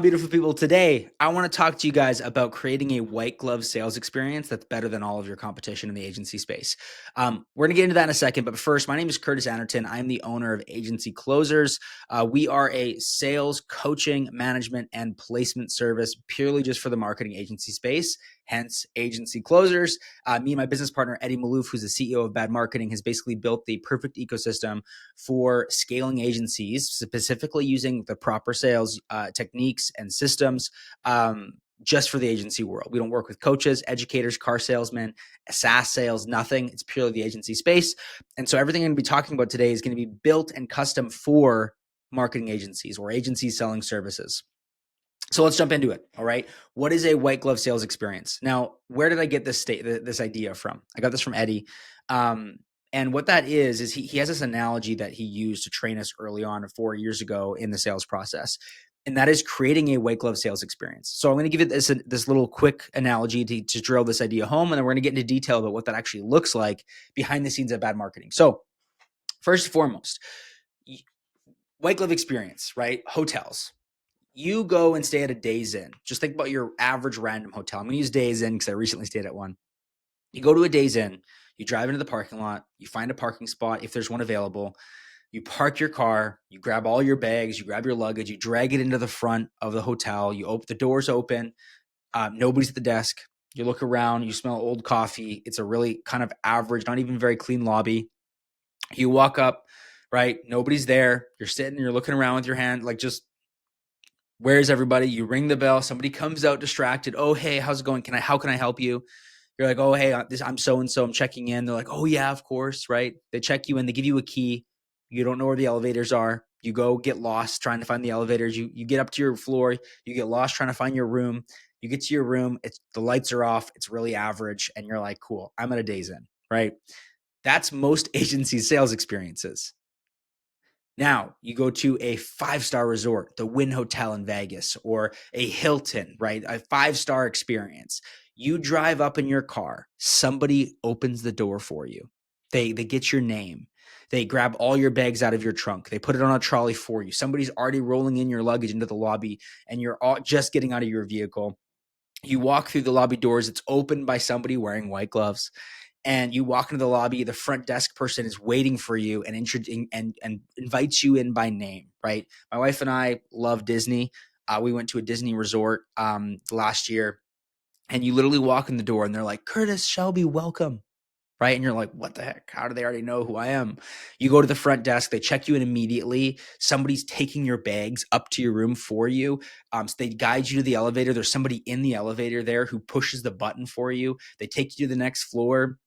Beautiful people, today I want to talk to you guys about creating a white glove sales experience that's better than all of your competition in the agency space. We're going to get into that in a second, but first, my name is Kurtanderton. I'm the owner of Agency Closers. We are a sales, coaching, management, and placement service purely just for the marketing agency space, hence Agency Closers. Me and my business partner, Eddie Malouf, who's the CEO of Bad Marketing, has basically built the perfect ecosystem for scaling agencies, specifically using the proper sales techniques and systems just for the agency world. We don't work with coaches, educators, car salesmen, SaaS sales, nothing. It's purely the agency space. And so everything I'm going to be talking about today is going to be built and custom for marketing agencies or agencies selling services. So let's jump into it. All right. What is a white glove sales experience? Now, where did I get this idea from? I got this from Eddie. And what that is he has this analogy that he used to train us early on 4 years ago in the sales process. And that is creating a white glove sales experience. So I'm going to give it this little quick analogy to drill this idea home. And then we're going to get into detail about what that actually looks like behind the scenes of Bad Marketing. So first and foremost, white glove experience, right? Hotels. You go and stay at a Days Inn. Just think about your average random hotel. I'm going to use Days Inn because I recently stayed at one. You go to a Days Inn, you drive into the parking lot, you find a parking spot if there's one available. You park your car, you grab all your bags, you grab your luggage, you drag it into the front of the hotel. You open the doors open. Nobody's at the desk. You look around, you smell old coffee. It's a really kind of average, not even very clean lobby. You walk up, right? Nobody's there. You're sitting, you're looking around with your hand, like just where's everybody? You ring the bell. Somebody comes out distracted. Oh, hey, how's it going? How can I help you? You're like, oh, hey, I'm so-and-so. I'm checking in. They're like, oh yeah, of course. Right. They check you in. They give you a key. You don't know where the elevators are. You go get lost trying to find the elevators. You get up to your floor. You get lost trying to find your room. You get to your room. The lights are off. It's really average. And you're like, cool, I'm at a Days Inn. Right. That's most agency sales experiences. Now you go to a 5-star resort, the Wynn Hotel in Vegas, or a Hilton, right? A 5-star experience. You drive up in your car. Somebody opens the door for you. They get your name. They grab all your bags out of your trunk. They put it on a trolley for you. Somebody's already rolling in your luggage into the lobby, and you're all just getting out of your vehicle. You walk through the lobby doors. It's opened by somebody wearing white gloves. And you walk into the lobby, the front desk person is waiting for you and invites you in by name, right? My wife and I love Disney. We went to a Disney resort last year, and you literally walk in the door and they're like, Curtis, Shelby, welcome. Right. And you're like, what the heck? How do they already know who I am? You go to the front desk. They check you in immediately. Somebody's taking your bags up to your room for you. So they guide you to the elevator. There's somebody in the elevator there who pushes the button for you. They take you to the next floor.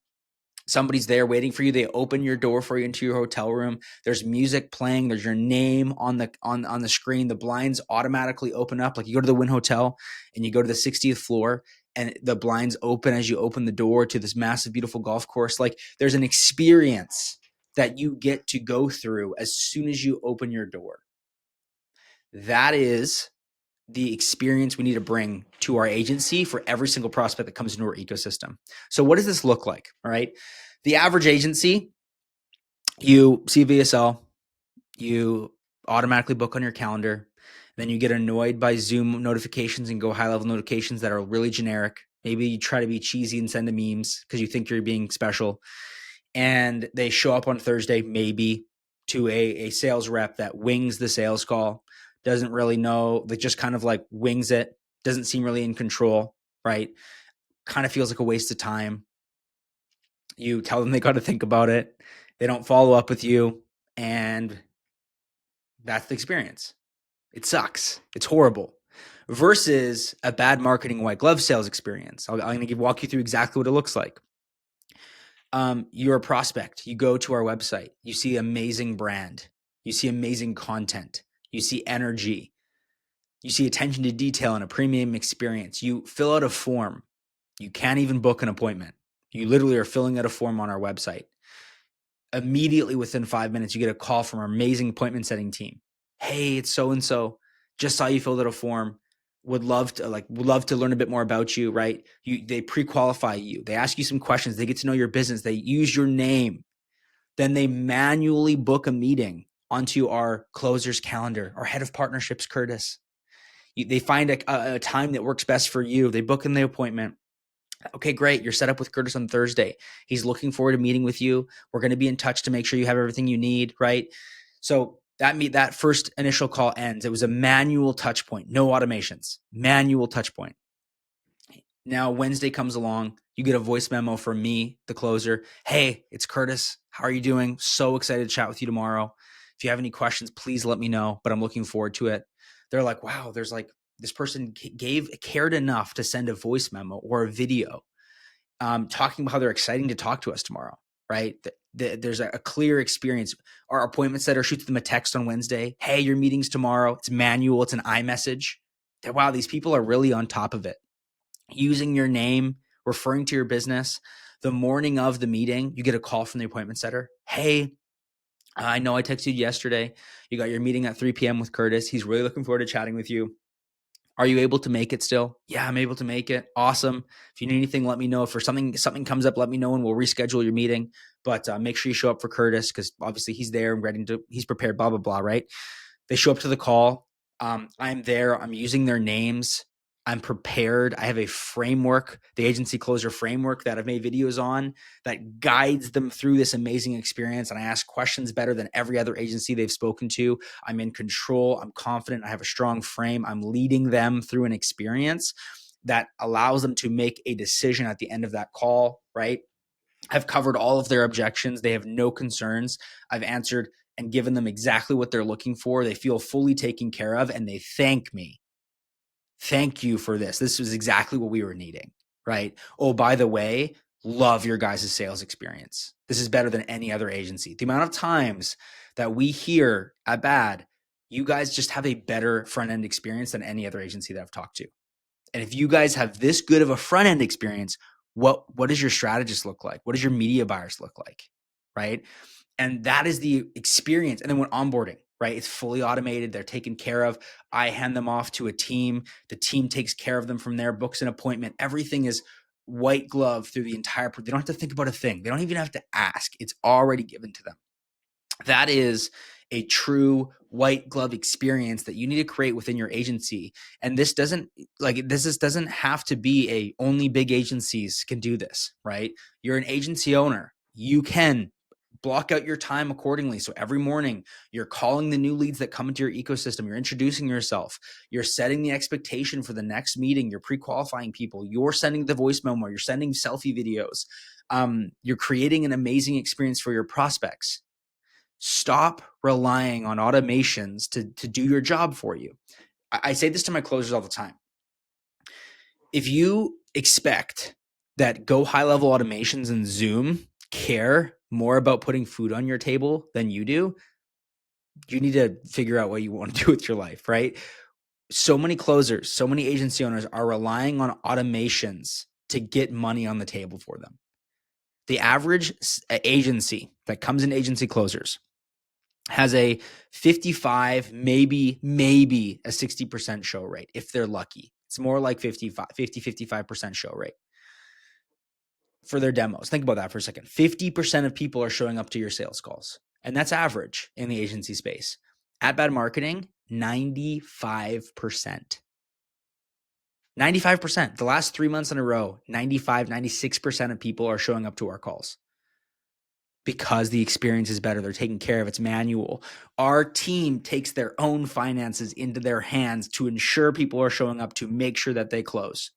Somebody's there waiting for you. They open your door for you into your hotel room. There's music playing. There's your name on the screen. The blinds automatically open up. Like you go to the Wynn Hotel and you go to the 60th floor and the blinds open as you open the door to this massive, beautiful golf course. Like there's an experience that you get to go through as soon as you open your door. That is the experience we need to bring to our agency for every single prospect that comes into our ecosystem. So what does this look like? All right. The average agency, you see VSL, you automatically book on your calendar. Then you get annoyed by Zoom notifications and go high-level notifications that are really generic. Maybe you try to be cheesy and send the memes because you think you're being special. And they show up on Thursday, maybe, to a sales rep that wings the sales call, doesn't really know, like just kind of like wings it, doesn't seem really in control, right? Kind of feels like a waste of time. You tell them they got to think about it. They don't follow up with you. And that's the experience. It sucks. It's horrible. Versus a bad marketing white glove sales experience. I'm going to walk you through exactly what it looks like. You're a prospect. You go to our website. You see amazing brand. You see amazing content. You see energy. You see attention to detail and a premium experience. You fill out a form. You can't even book an appointment. You literally are filling out a form on our website. Immediately within 5 minutes, you get a call from our amazing appointment setting team. Hey, it's so-and-so. Just saw you filled out a form. Would love to learn a bit more about you, right? They pre-qualify you. They ask you some questions. They get to know your business. They use your name. Then they manually book a meeting onto our closer's calendar, our head of partnerships, Curtis. They find a time that works best for you. They book in the appointment. Okay, great. You're set up with Curtis on Thursday. He's looking forward to meeting with you. We're going to be in touch to make sure you have everything you need, right? So that first initial call ends. It was a manual touch point, no automations, manual touch point. Now Wednesday comes along, you get a voice memo from me, the closer. Hey, it's Curtis. How are you doing? So excited to chat with you tomorrow. If you have any questions, please let me know, but I'm looking forward to it. They're like, wow, there's like this person cared enough to send a voice memo or a video talking about how they're excited to talk to us tomorrow, right? There's a clear experience. Our appointment setter shoots them a text on Wednesday. Hey, your meeting's tomorrow. It's manual. It's an iMessage. Wow, these people are really on top of it. Using your name, referring to your business. The morning of the meeting, you get a call from the appointment setter. Hey, I know I texted you yesterday. You got your meeting at 3 p.m. with Curtis. He's really looking forward to chatting with you. Are you able to make it still? Yeah, I'm able to make it. Awesome. If you need anything, let me know. If something comes up, let me know and we'll reschedule your meeting. But make sure you show up for Curtis because obviously he's there and he's prepared, blah, blah, blah, right? They show up to the call. I'm there. I'm using their names. I'm prepared. I have a framework, the agency closer framework that I've made videos on that guides them through this amazing experience. And I ask questions better than every other agency they've spoken to. I'm in control. I'm confident. I have a strong frame. I'm leading them through an experience that allows them to make a decision at the end of that call, right? I've covered all of their objections. They have no concerns. I've answered and given them exactly what they're looking for. They feel fully taken care of and they thank me. Thank you for this. This was exactly what we were needing, right? Oh, by the way, love your guys' sales experience. This is better than any other agency. The amount of times that we hear at BAD, you guys just have a better front end experience than any other agency that I've talked to. And if you guys have this good of a front end experience, what does your strategist look like? What does your media buyers look like? Right? And that is the experience. And then when onboarding, right? It's fully automated. They're taken care of. I hand them off to a team. The team takes care of them from there, books an appointment. Everything is white glove through the entire. They don't have to think about a thing. They don't even have to ask. It's already given to them. That is a true white glove experience that you need to create within your agency. And this doesn't have to be a only big agencies can do this, right? You're an agency owner. You can block out your time accordingly. So every morning you're calling the new leads that come into your ecosystem. You're introducing yourself. You're setting the expectation for the next meeting. You're pre-qualifying people. You're sending the voice memo. You're sending selfie videos. You're creating an amazing experience for your prospects. Stop relying on automations to do your job for you. I say this to my closers all the time. If you expect that Go High Level Automations and Zoom care more about putting food on your table than you do, you need to figure out what you want to do with your life, right? So many closers, so many agency owners are relying on automations to get money on the table for them. The average agency that comes in agency closers has a 55, maybe a 60% show rate if they're lucky. It's more like 55% show rate for their demos. Think about that for a second. 50% of people are showing up to your sales calls, and that's average in the agency space. At Bad Marketing, 95%. 95%. The last 3 months in a row, 96% of people are showing up to our calls because the experience is better. They're taken care of. It's manual. Our team takes their own finances into their hands to ensure people are showing up to make sure that they close.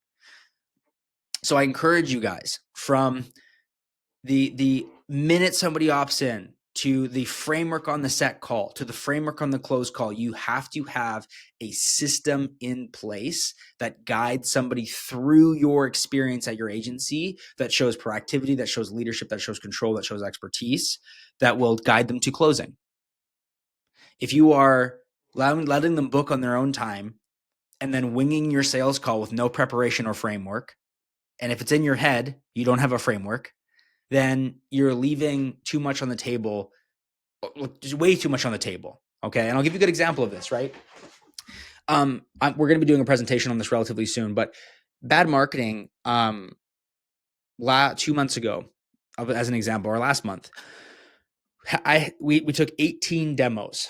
So I encourage you guys, from the minute somebody opts in to the framework on the set call to the framework on the close call, you have to have a system in place that guides somebody through your experience at your agency, that shows proactivity, that shows leadership, that shows control, that shows expertise, that will guide them to closing. If you are letting them book on their own time and then winging your sales call with no preparation or framework, and if it's in your head, you don't have a framework, then you're leaving too much on the table, way too much on the table. Okay. And I'll give you a good example of this, right? We're going to be doing a presentation on this relatively soon, but Bad Marketing, 2 months ago, as an example, or last month, we took 18 demos.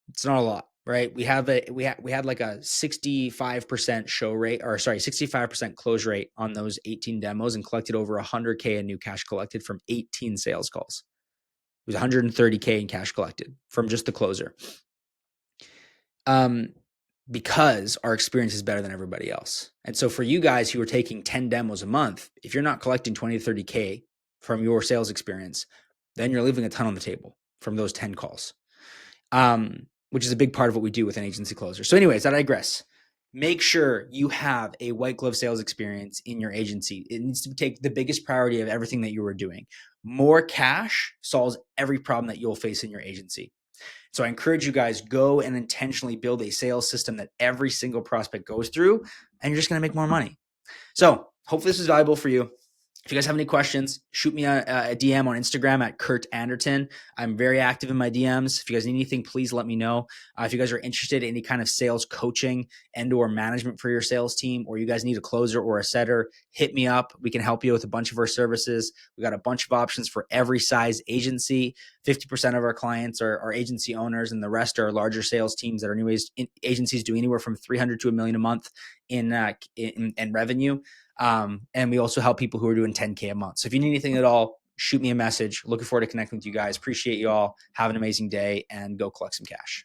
It's not a lot. right? We had like a 65% show rate, or sorry, 65% close rate on those 18 demos, and collected over 100K in new cash collected from 18 sales calls. It was 130K in cash collected from just the closer. Because our experience is better than everybody else. And so for you guys who are taking 10 demos a month, if you're not collecting 20 to 30K from your sales experience, then you're leaving a ton on the table from those 10 calls, which is a big part of what we do with an agency closer. So anyways, I digress. Make sure you have a white glove sales experience in your agency. It needs to take the biggest priority of everything that you are doing. More cash solves every problem that you'll face in your agency. So I encourage you guys, go and intentionally build a sales system that every single prospect goes through, and you're just going to make more money. So hopefully this is valuable for you. If you guys have any questions, shoot me a DM on Instagram at Kurtanderton. I'm very active in my DMs. If you guys need anything, please let me know. If you guys are interested in any kind of sales coaching and or management for your sales team, or you guys need a closer or a setter, hit me up. We can help you with a bunch of our services. We got a bunch of options for every size agency. 50% of our clients are agency owners, and the rest are larger sales teams that are anyways agencies do anywhere from 300 to $1 million a month in revenue. And we also help people who are doing 10K a month. So if you need anything at all, shoot me a message. Looking forward to connecting with you guys. Appreciate you all. Have an amazing day and go collect some cash.